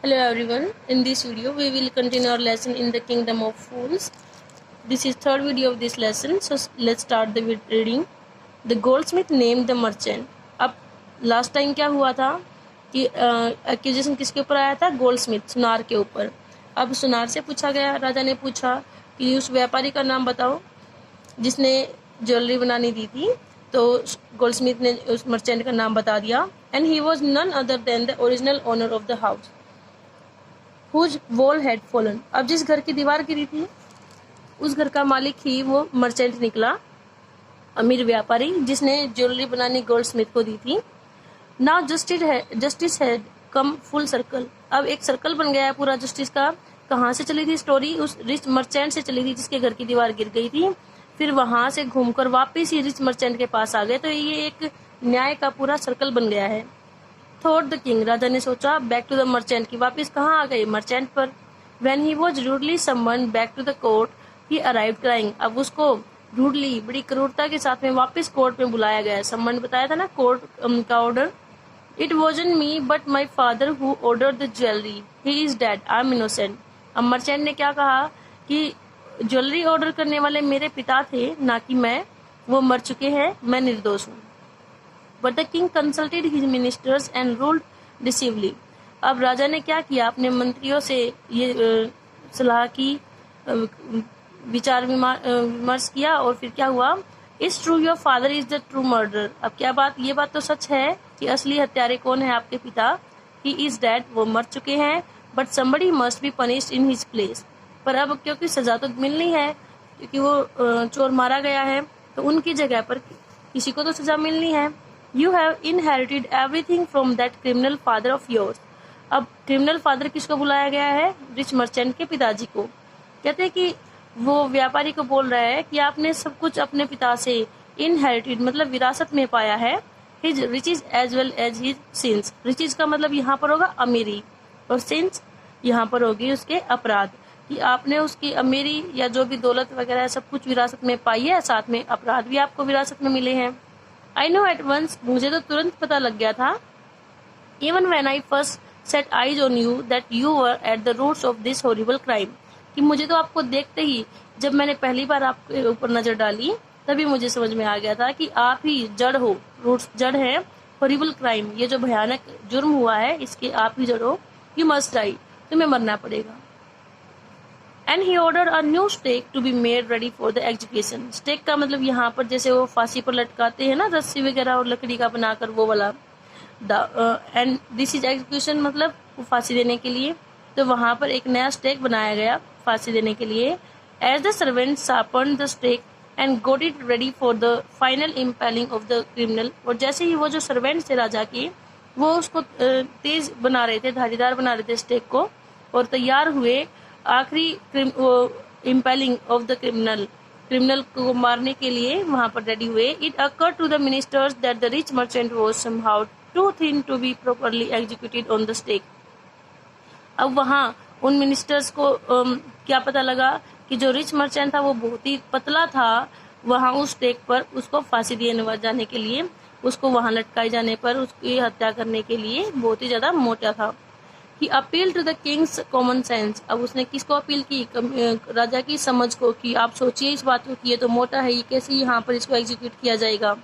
Hello everyone, in this video we will continue our lesson in the kingdom of fools. This is third video of this lesson, so let's start the reading. The goldsmith named the merchant. अब last time क्या हुआ था कि accusation किसके ऊपर आया था? Goldsmith, सुनार के ऊपर। अब सुनार से पूछा गया, राजा ने पूछा कि उस व्यापारी का नाम बताओ जिसने ज्वेलरी बनानी दी थी। तो गोल्डस्मिथ ने उस मर्चेंट का नाम बता दिया। And he was none other than the original owner of the house whose wall had fallen. अब जिस घर की दीवार गिरी थी उस घर का मालिक ही वो मर्चेंट निकला, अमीर व्यापारी जिसने ज्वेलरी बनानी गोल्डस्मिथ को दी थी। Now justice had come full circle. अब एक सर्कल बन गया है पूरा जस्टिस का। कहाँ से चली थी स्टोरी? उस रिच मर्चेंट से चली थी जिसके घर की दीवार गिर गई थी। फिर वहां से घूमकर वापस ही रिच मर्चेंट के पास आ गए। तो ये एक न्याय का पूरा सर्कल बन गया है। थॉट द किंग, राजा ने सोचा, बैक टू द मर्चेंट, की वापस कहाँ आ गए? मर्चेंट पर। When he was rudely summoned back to the court he arrived crying. अब उसको रूडली, बड़ी क्रूरता के साथ में वापस कोर्ट में बुलाया गया। समन्ड बताया था ना, कोर्ट का order. It wasn't me but my father who ordered the jewellery, he is dead, I am innocent. अब मर्चेंट ने क्या कहा कि ज्वेलरी ऑर्डर करने वाले मेरे पिता थे, ना कि मैं, वो मर चुके हैं, मैं निर्दोष हूँ। But the king consulted his ministers and ruled decisively. अब राजा ने क्या किया? अपने मंत्रियों से ये सलाह की, विचार विमर्श किया और फिर क्या हुआ? It's true your father is the true murderer. अब क्या बात, ये बात तो सच है कि असली हत्यारे कौन है? आपके पिता। He is dead, वो मर चुके हैं। But somebody must be punished in his place. पर अब क्योंकि सजा तो मिलनी है, क्योंकि वो चोर मारा गया है, तो उनकी जगह पर किसी को तो सजा मिलनी है। You have inherited everything from that criminal father of yours. अब क्रिमिनल फादर किसको बुलाया गया है? रिच मर्चेंट के पिताजी को। कहते हैं कि वो व्यापारी को बोल रहा है कि आपने सब कुछ अपने पिता से इनहेरिटेड मतलब विरासत में पाया है। His riches as well as his sins. riches का मतलब यहाँ पर होगा अमीरी, और sins यहाँ पर होगी उसके अपराध, कि आपने उसकी अमीरी या जो भी दौलत वगैरह सब कुछ विरासत में पाई है, साथ में अपराध भी आपको विरासत में मिले हैं। I know at once, मुझे तो तुरंत पता लग गया था, even when I first set eyes on you, that you were at the roots of this horrible crime. कि मुझे तो आपको देखते ही, जब मैंने पहली बार आपके ऊपर नजर डाली, तभी मुझे समझ में आ गया था कि आप ही जड़ हो, रूट्स जड़ है हॉरिबल क्राइम, ये जो भयानक जुर्म हुआ है इसके आप ही जड़ हो। You must die, तुम्हें मरना पड़ेगा। And he ordered a new stake to be made ready for the execution. Stake का मतलब यहाँ पर जैसे वो फांसी पर लटकाते हैं ना, रस्सी वगैरह और लकड़ी का बनाकर, वो वाला। And this is execution मतलब फांसी देने के लिए। तो वहाँ पर एक नया स्टेक बनाया गया फांसी देने के लिए। As the servants sharpened the stake and got it ready for the final impaling of the criminal. और जैसे ही वो जो सर्वेंट थे राजा के, वो उसको तेज बना रहे थे, धारीदार बना रहे थे स्टेक को, और तैयार हुए आखिरी इम्पेलिंग ऑफ द क्रिमिनल को मारने के लिए वहां पर रेडी हुए। It occur to the ministers that the rich merchant was somehow too thin to be properly executed on the stake. अब वहां उन मिनिस्टर्स को क्या पता लगा कि जो रिच मर्चेंट था वो बहुत ही पतला था, वहां उस स्टेक पर उसको फांसी दिए जाने के लिए, उसको वहां लटकाए जाने पर उसकी हत्या करने के लिए बहुत ही ज्यादा मोटा था। He appealed to the king's common sense. अब उसने किसको अपील की? राजा की समझ को, कि आप सोचिए इस बात को कि ये तो मोटा है, ये कैसे यहाँ पर इसको एग्जीक्यूट किया जाएगा।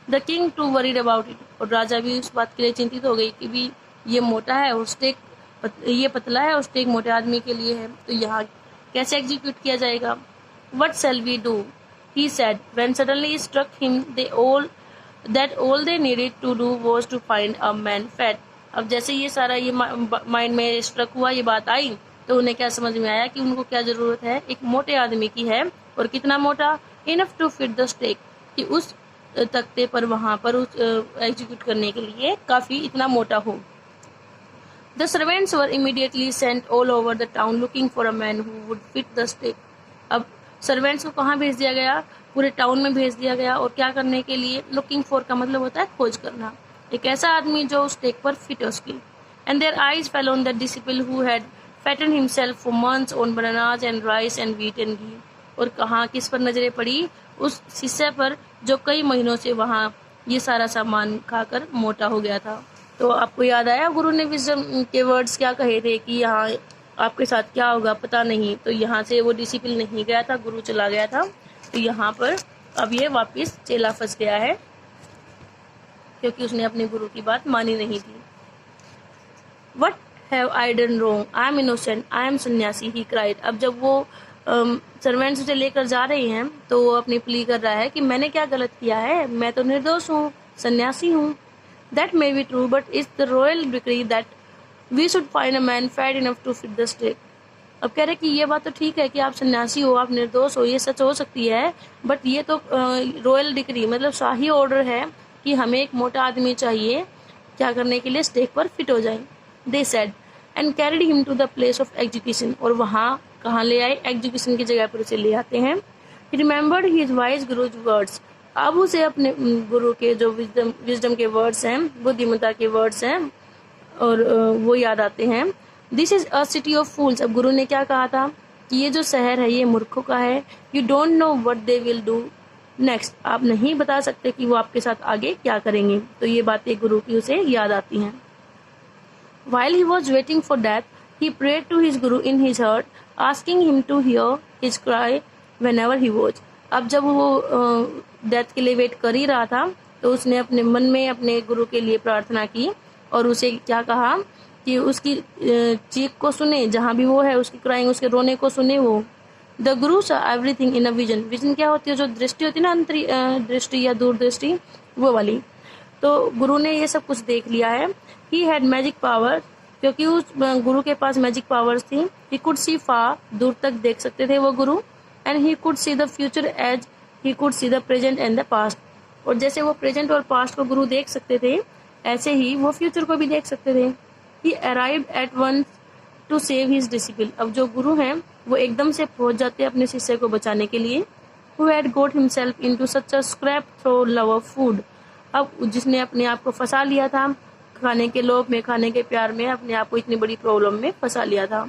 The king too worried about it. और राजा भी उस बात के लिए चिंतित हो गई कि भी ये मोटा है और स्टेक ये पतला है और स्टेक मोटे आदमी के लिए है, तो यहाँ कैसे एग्जीक्यूट किया जाएगा? What shall we do? He said when suddenly it struck him that all they needed to do was to find a man fat. अब जैसे ये सारा ये माइंड में स्ट्रक हुआ, ये बात आई, तो उन्हें क्या समझ में आया कि उनको क्या जरूरत है? एक मोटे आदमी की है। और कितना मोटा? Enough to fit the stake, कि उस तख्ते पर वहां पर उस एग्जीक्यूट करने के लिए काफी इतना मोटा हो। The servants were immediately sent all over the town looking for a man who would fit the stake. अब सर्वेंट्स को कहाँ भेज दिया गया? पूरे टाउन में भेज दिया गया। और क्या करने के लिए? लुकिंग फॉर का मतलब होता है खोज करना, एक ऐसा आदमी जो उस स्टेक पर फिट है उसकी। And their eyes fell on the disciple who had fattened himself for months on bananas and rice and wheat and ghee. और कहाँ किस पर नजरें पड़ी? उस शिष्य पर जो कई महीनों से वहां ये सारा सामान खाकर मोटा हो गया था। तो आपको याद आया गुरु ने विजडम के वर्ड्स क्या कहे थे कि यहाँ आपके साथ क्या होगा पता नहीं। तो यहाँ से वो डिसिपल नहीं गया था, गुरु चला गया था। तो यहाँ पर अब ये वापस चेला फंस गया है क्योंकि उसने अपने गुरु की बात मानी नहीं थी। What have I done wrong? I am innocent. I am सन्यासी, he cried. अब जब वो सर्वेंट्स उसे लेकर जा रहे हैं तो वो अपनी प्ली कर रहा है कि मैंने क्या गलत किया है, मैं तो निर्दोष हूँ, सन्यासी हूँ। That may be true, but it's the royal decree that we should find a man fat enough to fit the stake. अब कह रहे कि ये बात तो ठीक है कि आप सन्यासी हो, आप निर्दोष हो, ये सच हो सकती है, बट ये तो रॉयल डिक्री मतलब शाही ऑर्डर है कि हमें एक मोटा आदमी चाहिए क्या करने के लिए, स्टेक पर फिट हो जाए। They said and carried him to the place of execution, और वहाँ कहाँ ले आए, एग्जीक्यूशन की जगह पर उसे ले आते हैं। He remembered his wise guru's words, अब उसे अपने गुरु के जो विजडम के वर्ड्स हैं, बुद्धिमत्ता के वर्ड्स हैं, और वो याद आते हैं। This is a city of fools, अब गुरु ने क्या कहा था कि ये जो शहर है ये मूर्खों का है। You don't know what they will do next, आप नहीं बता सकते कि वो आपके साथ आगे क्या करेंगे। तो ये बातें गुरु की उसे याद आती हैं। While he was waiting for death, he prayed to his guru in his heart, asking him to hear his cry whenever he was. अब जब वो डेथ के लिए वेट कर ही रहा था तो उसने अपने मन में अपने गुरु के लिए प्रार्थना की और उसे क्या कहा कि उसकी चीख को सुने, जहाँ भी वो है उसकी क्राइंग, उसके रोने को सुने वो। द गुरु सा everything in a vision, vision क्या होती है, जो दृष्टि होती है ना, अंतरी दृष्टि या दूरदृष्टि, वो वाली। तो गुरु ने ये सब कुछ देख लिया है। ही हैड मैजिक पावर, क्योंकि उस गुरु के पास मैजिक पावर्स थी। ही कुड सी फार, दूर तक देख सकते थे वो गुरु। And he could see the future as he could see the present and the past, और जैसे वो प्रेजेंट और पास्ट को गुरु देख सकते थे ऐसे ही वो फ्यूचर को भी देख सकते थे। He arrived at once to save his disciple, अब जो गुरु हैं वो एकदम से पहुंच जाते हैं अपने शिष्य को बचाने के लिए। Who had got himself into such a scrape through love of food, अब जिसने अपने आप को फंसा लिया था खाने के लोभ में, खाने के प्यार में, अपने आप को इतनी बड़ी प्रॉब्लम में फंसा लिया था।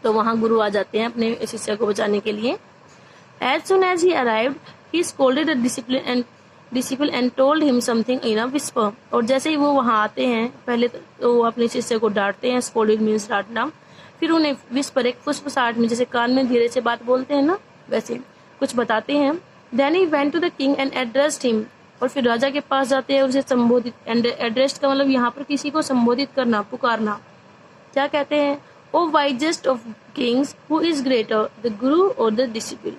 तो वहां गुरु आ जाते हैं अपने शिष्य को बचाने के लिए। As soon as he arrived he scolded the disciple and told him something in a whisper, और जैसे ही वो वहां आते हैं पहले तो वो अपने शिष्य को डांटते हैं, स्कोल्डेड मीन्स डांटना, फिर उन्हें विस्पर एक फुसफुसाहट में, जैसे कान में धीरे से बात बोलते हैं ना वैसे कुछ बताते हैं। Then he went to the king and addressed him, और फिर राजा के पास जाते हैं, उसे संबोधित, एड्रेस्ड का मतलब यहाँ पर किसी को संबोधित करना, पुकारना। क्या कहते हैं, O wisest of kings who is greater, the guru और द डिसिपल,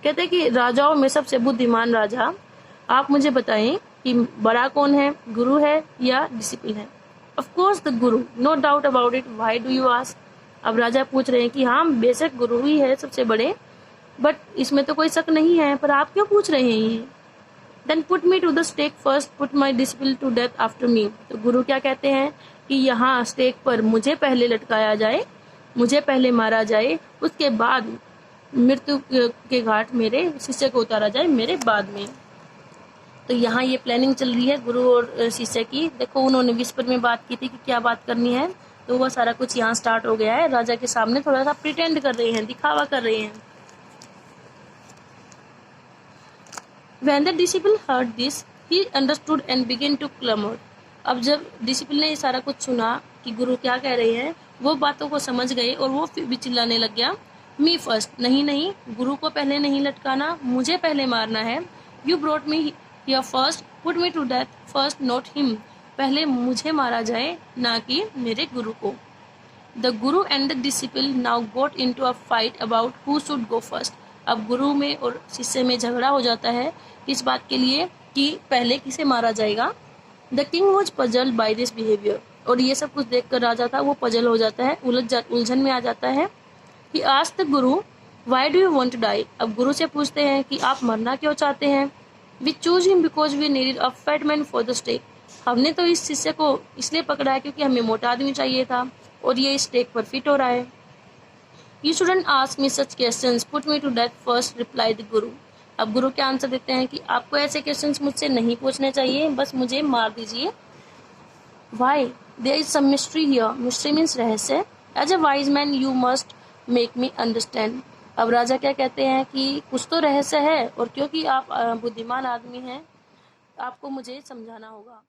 कहते हैं कि राजाओं में सबसे बुद्धिमान राजा, आप मुझे बताएं कि बड़ा कौन है, गुरु है या डिसिपल है। Of course the guru, no doubt about it, why do you ask, अब राजा पूछ रहे हैं कि हाँ बेशक गुरु ही है सबसे बड़े, बट इसमें तो कोई शक नहीं है, पर आप क्यों पूछ रहे हैं ये। Then put me to the stake first, put my disciple to death after me, तो गुरु क्या कहते हैं कि यहाँ स्टेक पर मुझे पहले लटकाया जाए, मुझे पहले मारा जाए, उसके बाद मृत्यु के घाट मेरे शिष्य को उतारा जाए मेरे बाद में। तो यहाँ ये प्लानिंग चल रही है गुरु और शिष्य की। देखो उन्होंने विस्पर में बात की थी कि क्या बात करनी है, तो वह सारा कुछ यहाँ स्टार्ट हो गया है। राजा के सामने थोड़ा सा प्रिटेंड कर रहे हैं, दिखावा कर रहे हैं। When the disciple heard this, he understood and began to clamor. अब जब डिसिपल ने ये सारा कुछ सुना कि गुरु क्या कह रहे हैं, वो बातों को समझ गए और वो फिर भी चिल्लाने लग गया, मी फर्स्ट, नहीं नहीं, गुरु को पहले नहीं लटकाना, मुझे पहले मारना है। You brought me here first, put me to death first, not him, पहले मुझे मारा जाए ना कि मेरे गुरु को। The guru and the disciple now got into a fight about who should go first, अब गुरु में और शिष्य में झगड़ा हो जाता है इस बात के लिए कि पहले किसे मारा जाएगा। The king was puzzled by this behaviour, और ये सब कुछ देखकर राजा था वो पजल हो जाता है, उलझन में आ जाता है। He asked the guru, why do you want to die, अब गुरु से पूछते हैं कि आप मरना क्यों चाहते हैं। We choose him because we needed a fat man for the stake, हमने तो इस शिष्य को इसलिए पकड़ा है क्योंकि हमें मोटा आदमी चाहिए था और ये स्टेक पर फिट हो रहा है। You shouldn't ask me such questions. Put me to death first, replied the Guru. अब गुरु क्या आंसर देते हैं कि आपको ऐसे क्वेश्चंस मुझसे नहीं पूछने चाहिए, बस मुझे मार दीजिए। Why? There is some mystery here. Mystery means रहस्य। As a wise man, you must make me understand. अब राजा क्या कहते हैं कि कुछ तो रहस्य है और क्योंकि आप बुद्धिमान आदमी हैं, आपको मुझे समझाना होगा।